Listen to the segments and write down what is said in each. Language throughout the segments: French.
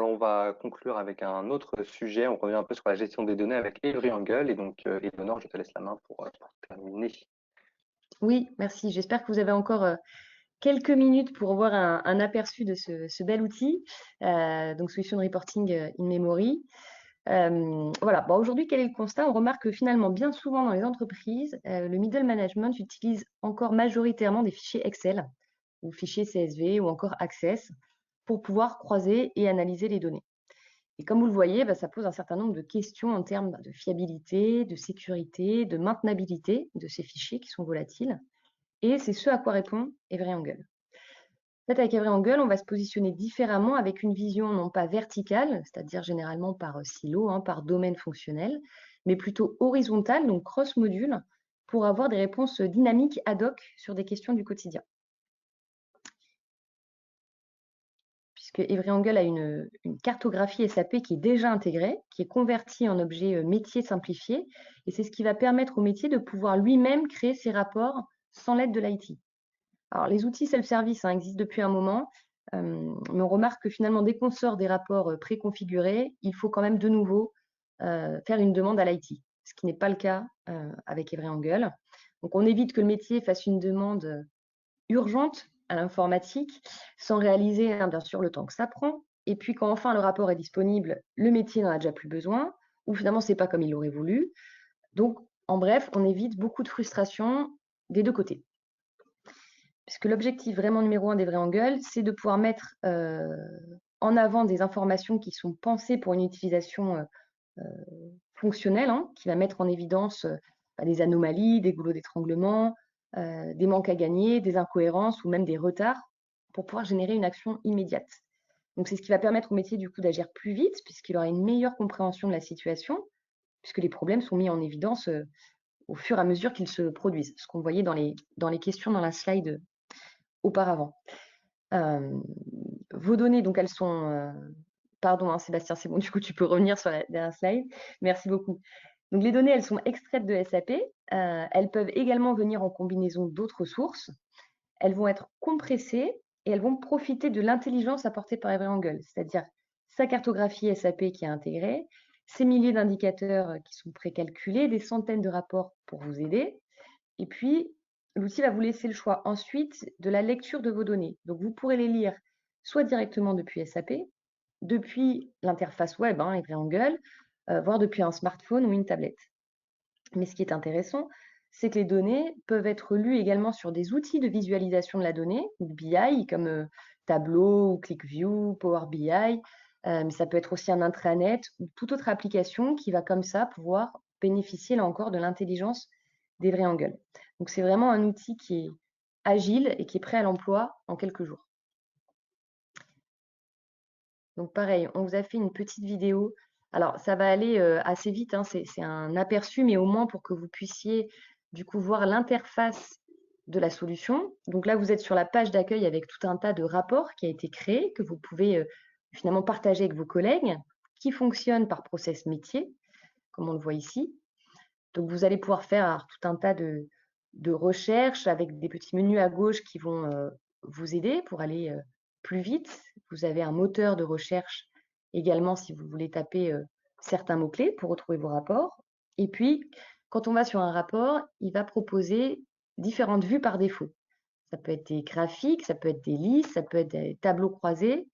on va conclure avec un autre sujet. On revient un peu sur la gestion des données avec EveryAngle. Et donc, Éléonore, je te laisse la main pour terminer. Oui, merci. J'espère que vous avez encore quelques minutes pour voir un aperçu de ce bel outil, donc Solution Reporting in Memory. Voilà. Bon, aujourd'hui, quel est le constat? On remarque que finalement, bien souvent dans les entreprises, le middle management utilise encore majoritairement des fichiers Excel ou fichiers CSV ou encore Access pour pouvoir croiser et analyser les données. Et comme vous le voyez, ça pose un certain nombre de questions en termes de fiabilité, de sécurité, de maintenabilité de ces fichiers qui sont volatiles. Et c'est ce à quoi répond EveryAngle. En fait, avec EveryAngle, on va se positionner différemment avec une vision non pas verticale, c'est-à-dire généralement par silo, par domaine fonctionnel, mais plutôt horizontale, donc cross-module, pour avoir des réponses dynamiques ad hoc sur des questions du quotidien. Puisque EveryAngle a une cartographie SAP qui est déjà intégrée, qui est convertie en objet métier simplifié, et c'est ce qui va permettre au métier de pouvoir lui-même créer ses rapports sans l'aide de l'IT. Alors, les outils self-service existent depuis un moment, mais on remarque que finalement, dès qu'on sort des rapports préconfigurés, il faut quand même de nouveau faire une demande à l'IT, ce qui n'est pas le cas avec EveryAngle. Donc, on évite que le métier fasse une demande urgente à l'informatique, sans réaliser bien sûr le temps que ça prend. Et puis quand enfin le rapport est disponible, le métier n'en a déjà plus besoin, ou finalement c'est pas comme il l'aurait voulu. Donc en bref, on évite beaucoup de frustration des deux côtés. Puisque l'objectif vraiment numéro 1 d'EveryAngle, c'est de pouvoir mettre en avant des informations qui sont pensées pour une utilisation fonctionnelle, qui va mettre en évidence des anomalies, des goulots d'étranglement, des manques à gagner, des incohérences ou même des retards pour pouvoir générer une action immédiate. Donc, c'est ce qui va permettre au métier du coup d'agir plus vite puisqu'il aura une meilleure compréhension de la situation puisque les problèmes sont mis en évidence au fur et à mesure qu'ils se produisent, ce qu'on voyait dans les questions dans la slide auparavant. Vos données, donc elles sont... pardon, Sébastien, c'est bon, du coup, tu peux revenir sur la dernière slide. Merci beaucoup. Donc, les données, elles sont extraites de SAP. Elles peuvent également venir en combinaison d'autres sources. Elles vont être compressées et elles vont profiter de l'intelligence apportée par EveryAngle, c'est-à-dire sa cartographie SAP qui est intégrée, ces milliers d'indicateurs qui sont précalculés, des centaines de rapports pour vous aider. Et puis, l'outil va vous laisser le choix ensuite de la lecture de vos données. Donc, vous pourrez les lire soit directement depuis SAP, depuis l'interface web, EveryAngle, voire depuis un smartphone ou une tablette. Mais ce qui est intéressant, c'est que les données peuvent être lues également sur des outils de visualisation de la donnée, ou de BI, comme Tableau ou ClickView, Power BI, mais ça peut être aussi un intranet ou toute autre application qui va comme ça pouvoir bénéficier, là encore, de l'intelligence d'EveryAngle. Donc, c'est vraiment un outil qui est agile et qui est prêt à l'emploi en quelques jours. Donc pareil, on vous a fait une petite vidéo. Alors ça va aller assez vite, c'est un aperçu, mais au moins pour que vous puissiez du coup voir l'interface de la solution. Donc là, vous êtes sur la page d'accueil avec tout un tas de rapports qui a été créé, que vous pouvez finalement partager avec vos collègues, qui fonctionnent par process métier, comme on le voit ici. Donc vous allez pouvoir faire tout un tas de recherches avec des petits menus à gauche qui vont vous aider pour aller plus vite. Vous avez un moteur de recherche également si vous voulez taper certains mots-clés pour retrouver vos rapports. Et puis, quand on va sur un rapport, il va proposer différentes vues par défaut. Ça peut être des graphiques, ça peut être des listes, ça peut être des tableaux croisés.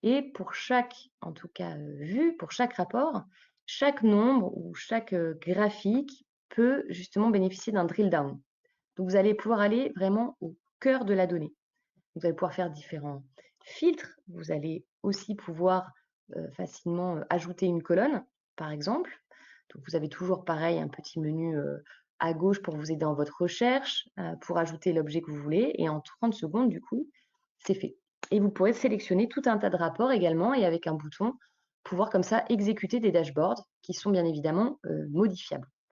Et pour chaque, en tout cas, vue, pour chaque rapport, chaque nombre ou chaque graphique peut justement bénéficier d'un drill down. Donc, vous allez pouvoir aller vraiment au cœur de la donnée. Vous allez pouvoir faire différents filtres. Vous allez aussi pouvoir facilement ajouter une colonne, par exemple. Donc, vous avez toujours pareil un petit menu à gauche pour vous aider dans votre recherche, pour ajouter l'objet que vous voulez. Et en 30 secondes, du coup, c'est fait. Et vous pourrez sélectionner tout un tas de rapports également et avec un bouton, pouvoir comme ça exécuter des dashboards qui sont bien évidemment modifiables.